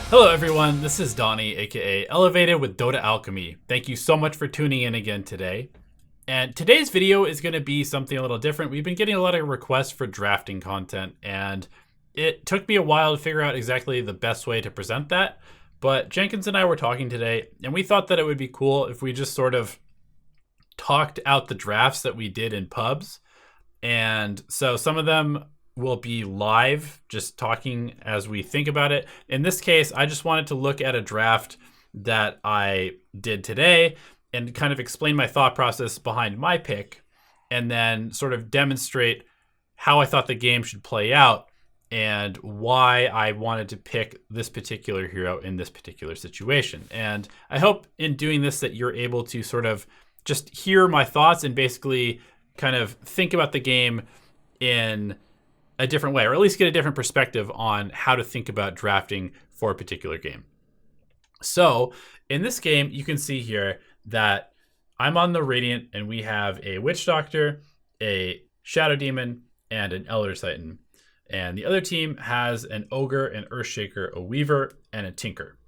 Hello everyone, this is Donnie, aka Elevated with Dota Alchemy. Thank you so much for tuning in again today. And today's video is going to be something a little different. We've been getting a lot of requests for drafting content, and it took me a while to figure out exactly the best way to present that. But Jenkins and I were talking today, and we thought that it would be cool if we just sort of talked out the drafts that we did in pubs. And so some of them will be live, just talking as we think about it. In this case, I just wanted to look at a draft that I did today and kind of explain my thought process behind my pick, and then sort of demonstrate how I thought the game should play out and why I wanted to pick this particular hero in this particular situation. And I hope in doing this that you're able to sort of just hear my thoughts and basically kind of think about the game in a different way, or at least get a different perspective on how to think about drafting for a particular game. So in this game, you can see here that I'm on the Radiant, and we have a Witch Doctor, a Shadow Demon, and an Elder Titan. And the other team has an Ogre, an Earthshaker, a Weaver, and a Tinker.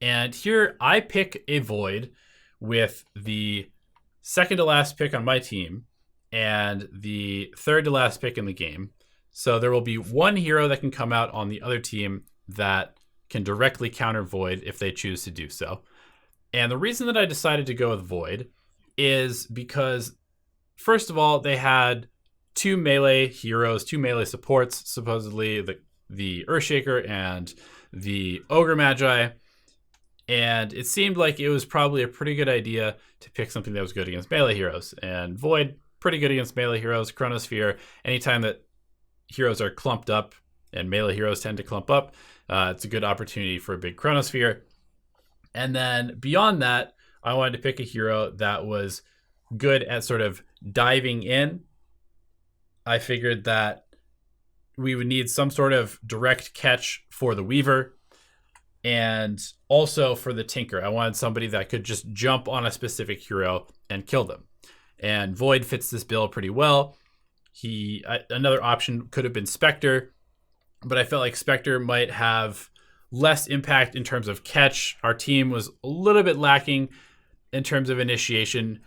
And here I pick a Void with the second to last pick on my team and the third to last pick in the game. So there will be one hero that can come out on the other team that can directly counter Void if they choose to do so. And the reason that I decided to go with Void is because, first of all, they had two melee heroes, two melee supports, supposedly the Earthshaker and the Ogre Magi. And it seemed like it was probably a pretty good idea to pick something that was good against melee heroes. And Void, pretty good against melee heroes. Chronosphere, anytime that heroes are clumped up, and melee heroes tend to clump up, it's a good opportunity for a big Chronosphere. And then beyond that, I wanted to pick a hero that was good at sort of diving in. I figured that we would need some sort of direct catch for the Weaver, and also for the Tinker. I wanted somebody that could just jump on a specific hero and kill them. And Void fits this bill pretty well. Another option could have been Spectre, but I felt like Spectre might have less impact in terms of catch. Our team was a little bit lacking in terms of initiation.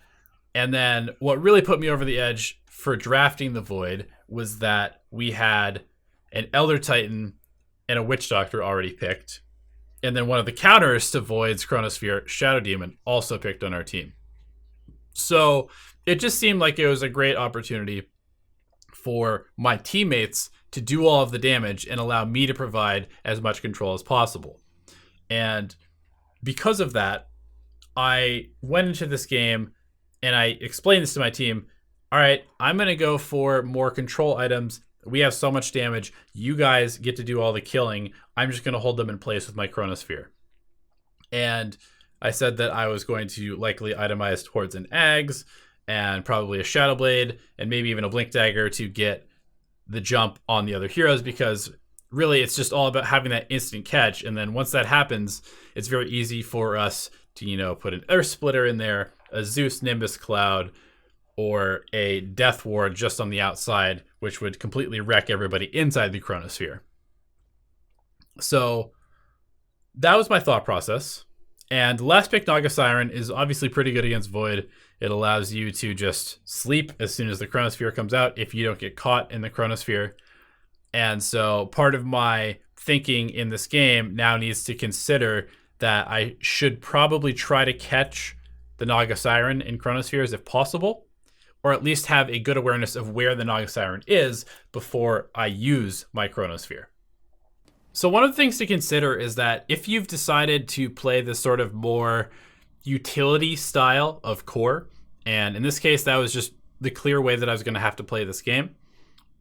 And then what really put me over the edge for drafting the Void was that we had an Elder Titan and a Witch Doctor already picked. And then one of the counters to Void's Chronosphere, Shadow Demon, also picked on our team. So it just seemed like it was a great opportunity for my teammates to do all of the damage and allow me to provide as much control as possible. And because of that, I went into this game and I explained this to my team. All right, I'm going to go for more control items. We have so much damage. You guys get to do all the killing. I'm just going to hold them in place with my Chronosphere. And I said that I was going to likely itemize towards an Ags and probably a Shadow Blade and maybe even a Blink Dagger to get the jump on the other heroes, because really it's just all about having that instant catch. And then once that happens, it's very easy for us to, put an Earth Splitter in there, a Zeus Nimbus Cloud, or a Death Ward just on the outside, which would completely wreck everybody inside the Chronosphere. So that was my thought process. And last pick, Naga Siren, is obviously pretty good against Void. It allows you to just sleep as soon as the Chronosphere comes out if you don't get caught in the Chronosphere. And so part of my thinking in this game now needs to consider that I should probably try to catch the Naga Siren in Chronospheres if possible, or at least have a good awareness of where the Naga Siren is before I use my Chronosphere. So one of the things to consider is that if you've decided to play this sort of more utility style of core, and in this case that was just the clear way that I was going to have to play this game,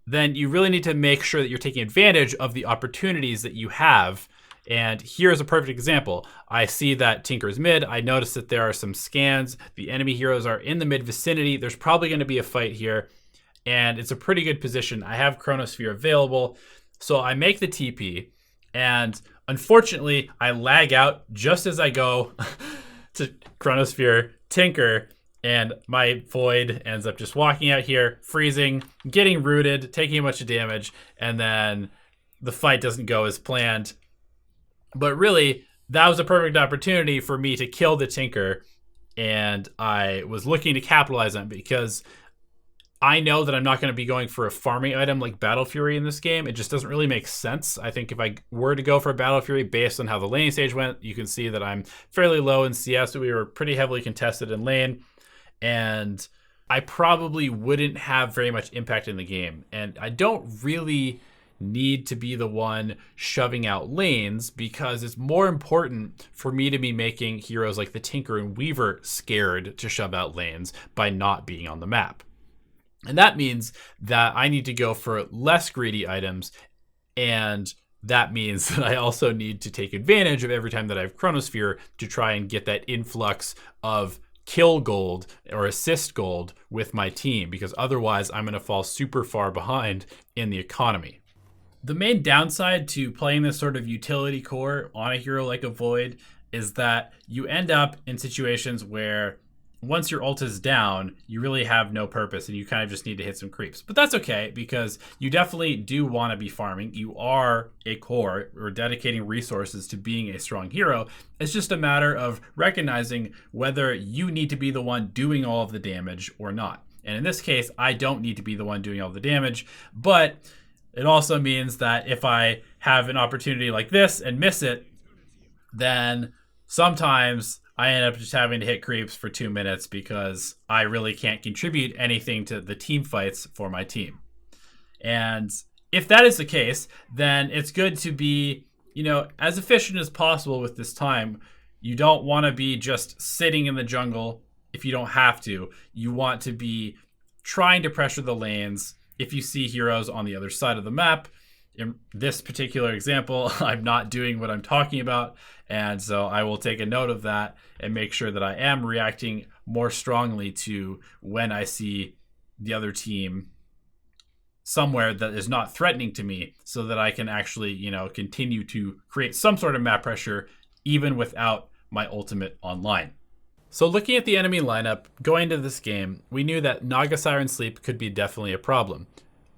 then you really need to make sure that you're taking advantage of the opportunities that you have. And here's a perfect example. I see that Tinker's mid. I notice that there are some scans. The enemy heroes are in the mid vicinity. There's probably going to be a fight here, and it's a pretty good position. I have Chronosphere available, so I make the TP. And unfortunately, I lag out just as I go to Chronosphere Tinker, and my Void ends up just walking out here, freezing, getting rooted, taking a bunch of damage, and then the fight doesn't go as planned. But really, that was a perfect opportunity for me to kill the Tinker, and I was looking to capitalize on it because I know that I'm not going to be going for a farming item like Battle Fury in this game. It just doesn't really make sense. I think if I were to go for a Battle Fury based on how the laning stage went, you can see that I'm fairly low in CS. We were pretty heavily contested in lane, and I probably wouldn't have very much impact in the game. And I don't really need to be the one shoving out lanes because it's more important for me to be making heroes like the Tinker and Weaver scared to shove out lanes by not being on the map. And that means that I need to go for less greedy items, and that means that I also need to take advantage of every time that I have Chronosphere to try and get that influx of kill gold or assist gold with my team, because otherwise I'm going to fall super far behind in the economy. The main downside to playing this sort of utility core on a hero like a Void is that you end up in situations where once your ult is down, you really have no purpose and you kind of just need to hit some creeps. But that's okay because you definitely do want to be farming. You are a core or dedicating resources to being a strong hero. It's just a matter of recognizing whether you need to be the one doing all of the damage or not. And in this case, I don't need to be the one doing all the damage, but it also means that if I have an opportunity like this and miss it, then sometimes I end up just having to hit creeps for 2 minutes because I really can't contribute anything to the team fights for my team. And if that is the case, then it's good to be, as efficient as possible with this time. You don't want to be just sitting in the jungle if you don't have to. You want to be trying to pressure the lanes if you see heroes on the other side of the map. In this particular example, I'm not doing what I'm talking about, and so I will take a note of that and make sure that I am reacting more strongly to when I see the other team somewhere that is not threatening to me, so that I can actually, continue to create some sort of map pressure even without my ultimate online. So looking at the enemy lineup, going into this game, we knew that Naga Siren Sleep could be definitely a problem.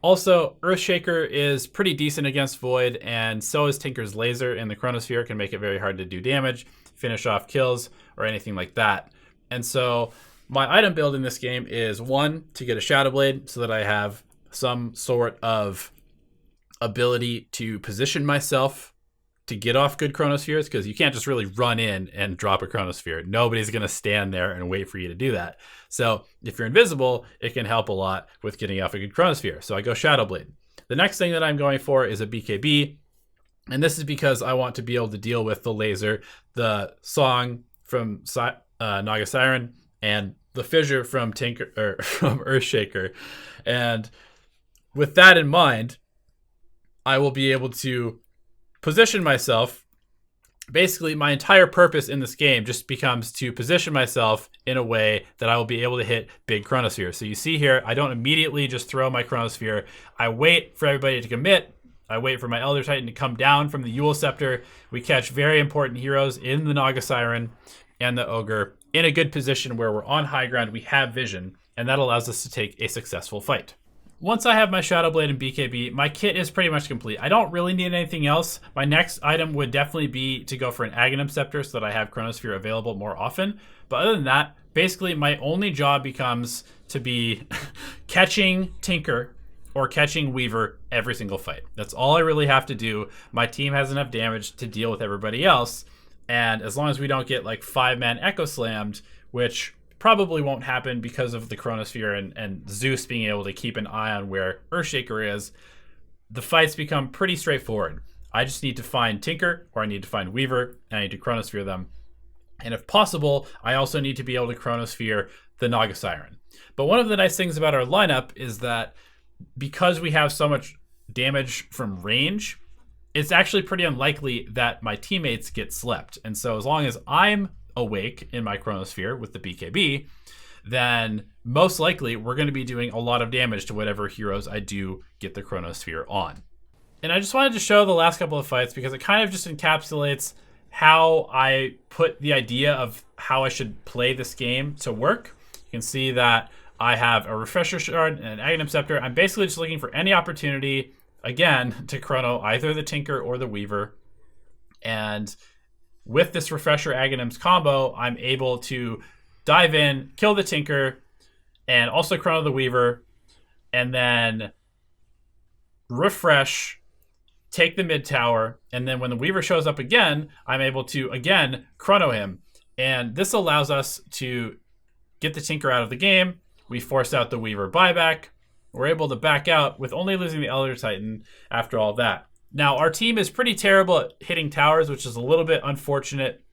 Also, Earthshaker is pretty decent against Void, and so is Tinker's Laser in the Chronosphere, can make it very hard to do damage, finish off kills, or anything like that. And so my item build in this game is 1, to get a Shadow Blade so that I have some sort of ability to position myself to get off good Chronospheres, because you can't just really run in and drop a Chronosphere. Nobody's going to stand there and wait for you to do that. So if you're invisible, it can help a lot with getting off a good Chronosphere. So I go Shadow Blade. The next thing that I'm going for is a BKB, and this is because I want to be able to deal with the laser, the song from Naga Siren, and the fissure from from Earthshaker. And with that in mind, I will be able to position myself. Basically, my entire purpose in this game just becomes to position myself in a way that I will be able to hit big Chronospheres. So you see here, I don't immediately just throw my Chronosphere. I wait for everybody to commit. I wait for my Elder Titan to come down from the Yule Scepter. We catch very important heroes in the Naga Siren and the Ogre in a good position where we're on high ground, we have vision, and that allows us to take a successful fight. Once I have my Shadow Blade and BKB, my kit is pretty much complete. I don't really need anything else. My next item would definitely be to go for an Aghanim Scepter so that I have Chronosphere available more often. But other than that, basically my only job becomes to be catching Tinker or catching Weaver every single fight. That's all I really have to do. My team has enough damage to deal with everybody else. And as long as we don't get like 5-man Echo Slammed, which probably won't happen because of the Chronosphere and Zeus being able to keep an eye on where Earthshaker is, the fights become pretty straightforward. I just need to find Tinker, or I need to find Weaver, and I need to Chronosphere them. And if possible, I also need to be able to Chronosphere the Naga Siren. But one of the nice things about our lineup is that because we have so much damage from range, it's actually pretty unlikely that my teammates get slept. And so as long as I'm awake in my Chronosphere with the BKB, then most likely we're going to be doing a lot of damage to whatever heroes I do get the Chronosphere on. And I just wanted to show the last couple of fights because it kind of just encapsulates how I put the idea of how I should play this game to work. You can see that I have a Refresher Shard and an Aghanim Scepter. I'm basically just looking for any opportunity, again, to chrono either the Tinker or the Weaver. And with this Refresher Aghanims combo, I'm able to dive in, kill the Tinker, and also chrono the Weaver, and then refresh, take the mid tower, and then when the Weaver shows up again, I'm able to, again, chrono him. And this allows us to get the Tinker out of the game. We force out the Weaver buyback. We're able to back out with only losing the Elder Titan after all that. Now, our team is pretty terrible at hitting towers, which is a little bit unfortunate,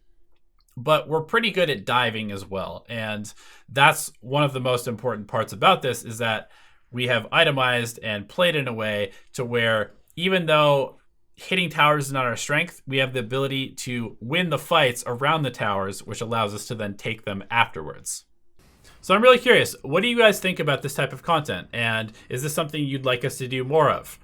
but we're pretty good at diving as well. And that's one of the most important parts about this, is that we have itemized and played in a way to where even though hitting towers is not our strength, we have the ability to win the fights around the towers, which allows us to then take them afterwards. So I'm really curious, what do you guys think about this type of content? And is this something you'd like us to do more of?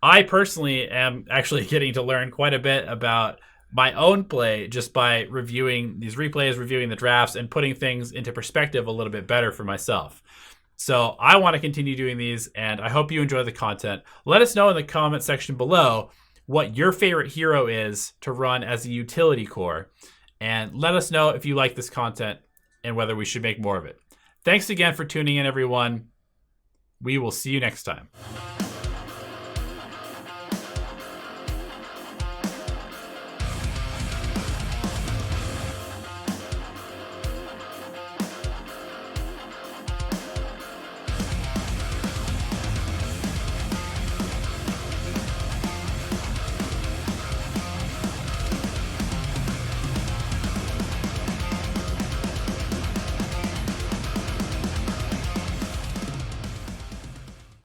I personally am actually getting to learn quite a bit about my own play just by reviewing these replays, reviewing the drafts, and putting things into perspective a little bit better for myself. So I want to continue doing these, and I hope you enjoy the content. Let us know in the comment section below what your favorite hero is to run as a utility core, and let us know if you like this content and whether we should make more of it. Thanks again for tuning in, everyone. We will see you next time.